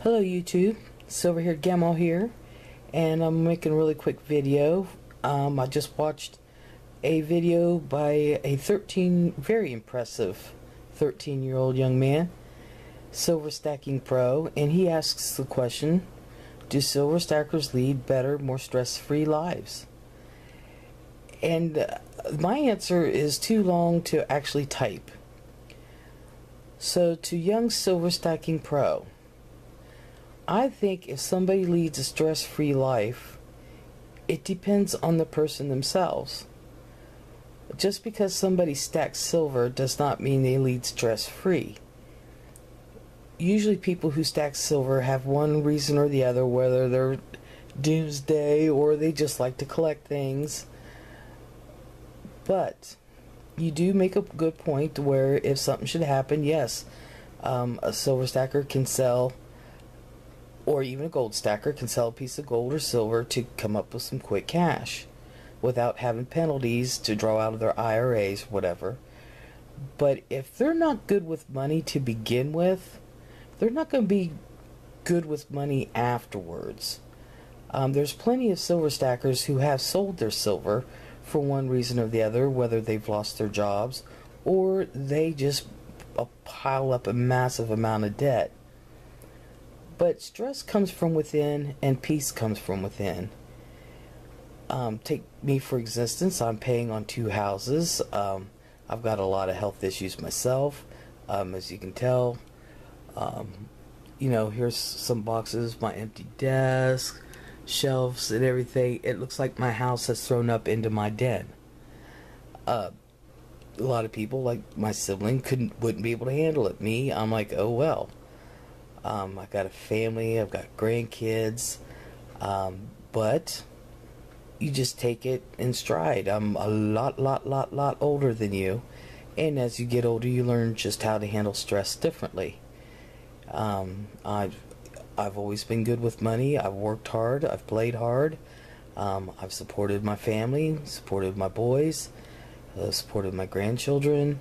Hello YouTube, Silver-Haired Gamma here, and I'm making a really quick video. I just watched a video by a very impressive 13-year-old young man, Silver Stacking Pro, and he asks the question, do silver stackers lead better, more stress-free lives? And my answer is too long to actually type. So to young Silver Stacking Pro, I think if somebody leads a stress-free life, it depends on the person themselves. Just because somebody stacks silver does not mean they lead stress-free. Usually people who stack silver have one reason or the other, whether they're doomsday or they just like to collect things. But you do make a good point where if something should happen, yes, a silver stacker can sell, or even a gold stacker can sell a piece of gold or silver to come up with some quick cash without having penalties to draw out of their IRAs, whatever. But if they're not good with money to begin with, they're not going to be good with money afterwards. There's plenty of silver stackers who have sold their silver for one reason or the other, whether they've lost their jobs or they just pile up a massive amount of debt. But stress comes from within and peace comes from within. Take me for instance, I'm paying on 2 houses. I've got a lot of health issues myself, as you can tell. You know, here's some boxes, my empty desk, shelves and everything. It looks like my house has thrown up into my den. A lot of people, like my sibling, wouldn't be able to handle it. Me, I'm like, oh well. I've got a family, I've got grandkids, but you just take it in stride. I'm a lot older than you, and as you get older you learn just how to handle stress differently. I've always been good with money. I've worked hard, I've played hard, I've supported my family, supported my boys, supported my grandchildren,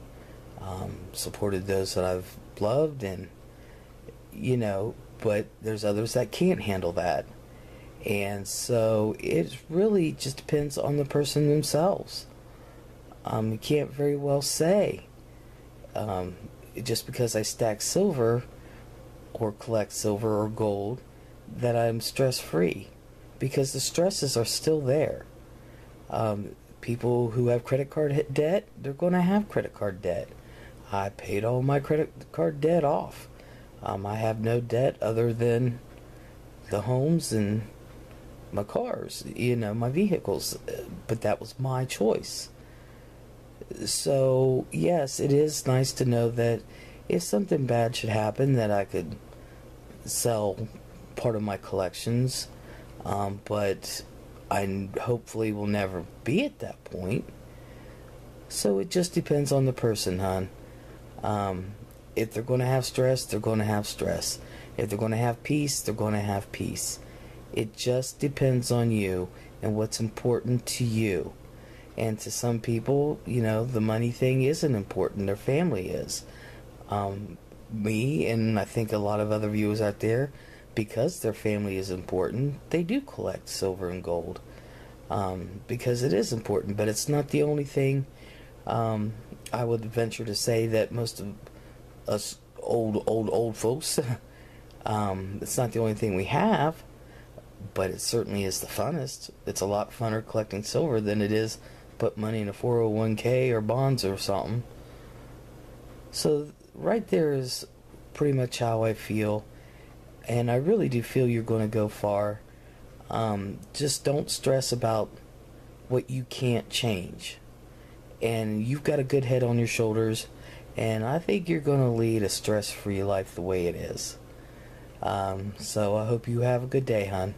supported those that I've loved, and you know, but there's others that can't handle that. And so it really just depends on the person themselves. You can't very well say just because I stack silver or collect silver or gold that I'm stress free, because the stresses are still there. People who have credit card debt, they're going to have credit card debt. I paid all my credit card debt off. I have no debt other than the homes and my cars, you know, my vehicles, but that was my choice. So yes, it is nice to know that if something bad should happen, that I could sell part of my collections, but I hopefully will never be at that point. So it just depends on the person, hon. If they're going to have stress, they're going to have stress. If they're going to have peace, they're going to have peace. It just depends on you and what's important to you. And to some people, you know, the money thing isn't important. Their family is. Me, and I think a lot of other viewers out there, because their family is important, they do collect silver and gold. Because it is important, but it's not the only thing. I would venture to say that most of us old folks, it's not the only thing we have, but it certainly is the funnest. It's a lot funner collecting silver than it is put money in a 401k or bonds or something. So right there is pretty much how I feel, and I really do feel you're going to go far. Just don't stress about what you can't change, and you've got a good head on your shoulders, and I think you're going to lead a stress-free life the way it is. So I hope you have a good day, hon.